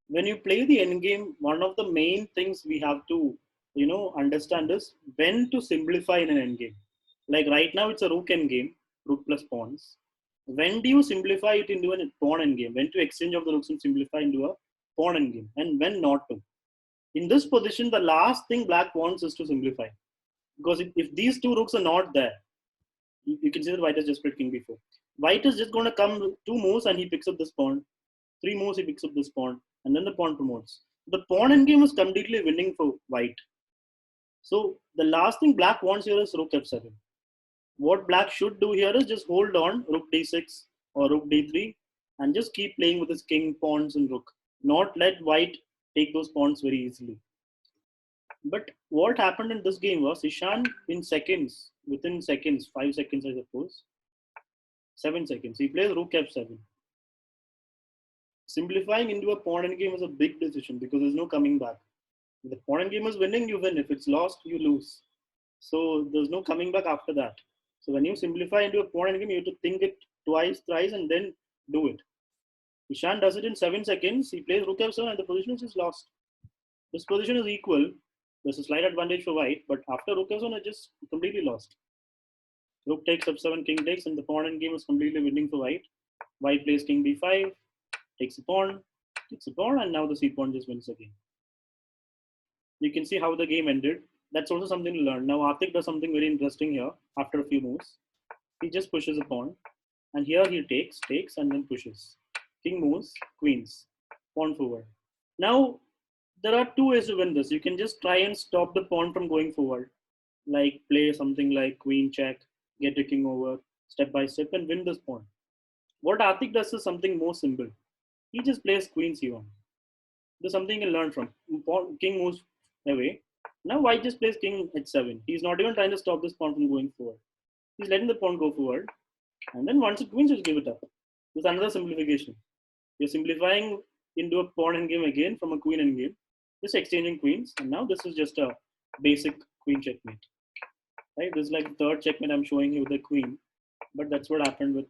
When you play the endgame, one of the main things we have to, understand is when to simplify in an endgame. Like right now, it's a rook endgame, rook plus pawns. When do you simplify it into a pawn endgame? When to exchange of the rooks and simplify into a pawn endgame, and when not to? In this position, the last thing black wants is to simplify, because if these two rooks are not there, you can see that white has just played king b4. White is just going to come two moves and he picks up this pawn. Three moves, he picks up this pawn, and then the pawn promotes. The pawn endgame is completely winning for white. So the last thing black wants here is rook f7. What black should do here is just hold on rook d6 or rook d3 and just keep playing with his king, pawns, and rook. Not let white take those pawns very easily. But what happened in this game was Ishan in seconds, within seconds, 5 seconds, I suppose, 7 seconds, he plays rook f7. Simplifying into a pawn endgame is a big decision because there's no coming back. If the pawn endgame is winning, you win. If it's lost, you lose. So there's no coming back after that. So when you simplify into a pawn endgame, you have to think it twice, thrice, and then do it. Ishan does it in 7 seconds. He plays rook f7, and the position is just lost. This position is equal. There's a slight advantage for white, but after rook f7, it just completely lost. Rook takes f7, king takes, and the pawn endgame is completely winning for white. White plays king b5, takes a pawn, takes a pawn, and now the c pawn just wins the game. You can see how the game ended. That's also something to learn. Now Atik does something very interesting here after a few moves. He just pushes a pawn, and here he takes, and then pushes. King moves, queens, pawn forward. Now there are two ways to win this. You can just try and stop the pawn from going forward, like play something like queen check, get a king over, step by step, and win this pawn. What Atik does is something more simple. He just plays queen c1. There's something you can learn from. King moves away. Now white just plays king h7. He's not even trying to stop this pawn from going forward. He's letting the pawn go forward. And then once it wins, just give it up. There's another simplification. You're simplifying into a pawn endgame again from a queen endgame. Just exchanging queens. And now this is just a basic queen checkmate. Right? This is like the third checkmate I'm showing you with the queen. But that's what happened with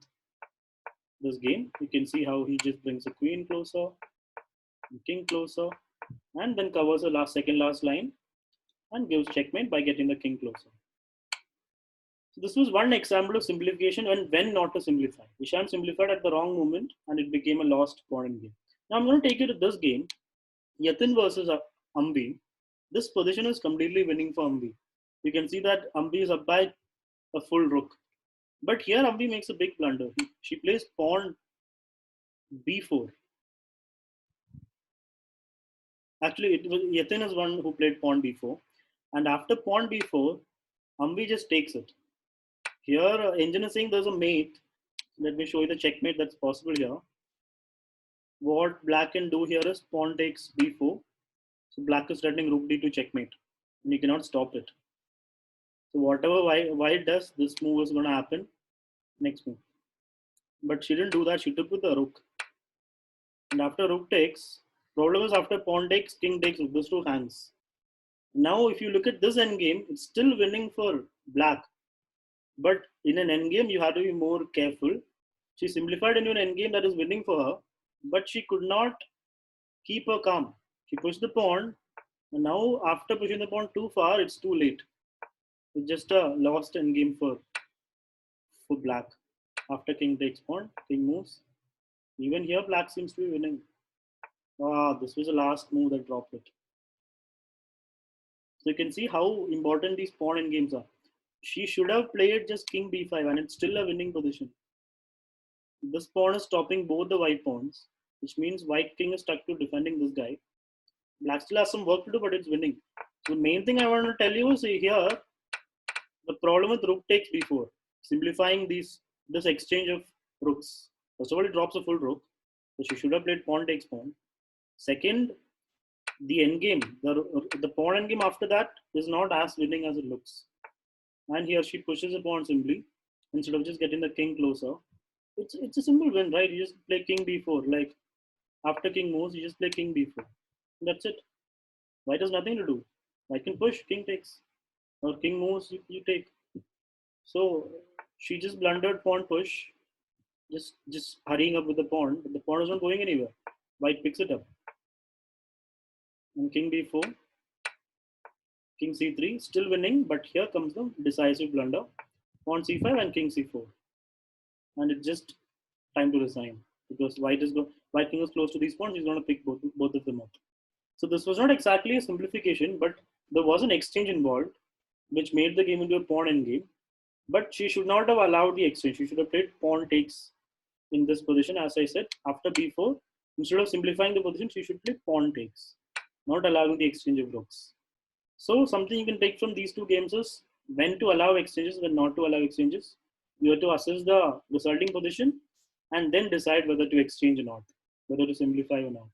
this game. You can see how he just brings a queen closer, king closer, and then covers the second last line and gives checkmate by getting the king closer. So this was one example of simplification and when not to simplify. Ishan simplified at the wrong moment and it became a lost pawn game. Now I'm going to take you to this game, Yatin versus Ambi. This position is completely winning for Ambi. You can see that Ambi is up by a full rook. But here Ambi makes a big blunder. She plays pawn b4. Actually, it was Yatin is one who played pawn b4. And after pawn b4, Ambi just takes it. Here, engine is saying there's a mate. Let me show you the checkmate that's possible here. What black can do here is pawn takes b4. So black is threatening rook d to checkmate. And you cannot stop it. So whatever white does, this move is going to happen. Next move. But she didn't do that. She took with the rook. And after rook takes, problem is after pawn takes, king takes, those two hangs. Now, if you look at this endgame, it's still winning for black. But in an endgame, you have to be more careful. She simplified into an endgame that is winning for her, but she could not keep her calm. She pushed the pawn, and now after pushing the pawn too far, it's too late. It's just a lost endgame for black. After king takes pawn, king moves. Even here, black seems to be winning. Ah, this was the last move that dropped it. So you can see how important these pawn endgames are. She should have played just king b5, and it's still a winning position. This pawn is stopping both the white pawns, which means white king is stuck to defending this guy. Black still has some work to do, but it's winning. So the main thing I want to tell you is here, the problem with rook takes b4. Simplifying this exchange of rooks. First of all, it drops a full rook. So she should have played pawn takes pawn. Second, the endgame, the pawn endgame after that is not as winning as it looks. And here she pushes a pawn simply instead of just getting the king closer. It's a simple win, right? You just play king b4. Like after king moves, you just play king b4. That's it. White has nothing to do. White can push, king takes. Or king moves, you take. So she just blundered pawn push, just hurrying up with the pawn, but the pawn is not going anywhere. White picks it up. And king b4, king c3, still winning, but here comes the decisive blunder. Pawn c5 and king c4. And it's just time to resign because white king is close to these pawns. He's going to pick both of them up. So this was not exactly a simplification, but there was an exchange involved, which made the game into a pawn endgame. But she should not have allowed the exchange. She should have played pawn takes in this position. As I said, after b4, instead of simplifying the position, she should play pawn takes, not allowing the exchange of rooks. So something you can take from these two games is when to allow exchanges, when not to allow exchanges. You have to assess the resulting position and then decide whether to exchange or not, whether to simplify or not.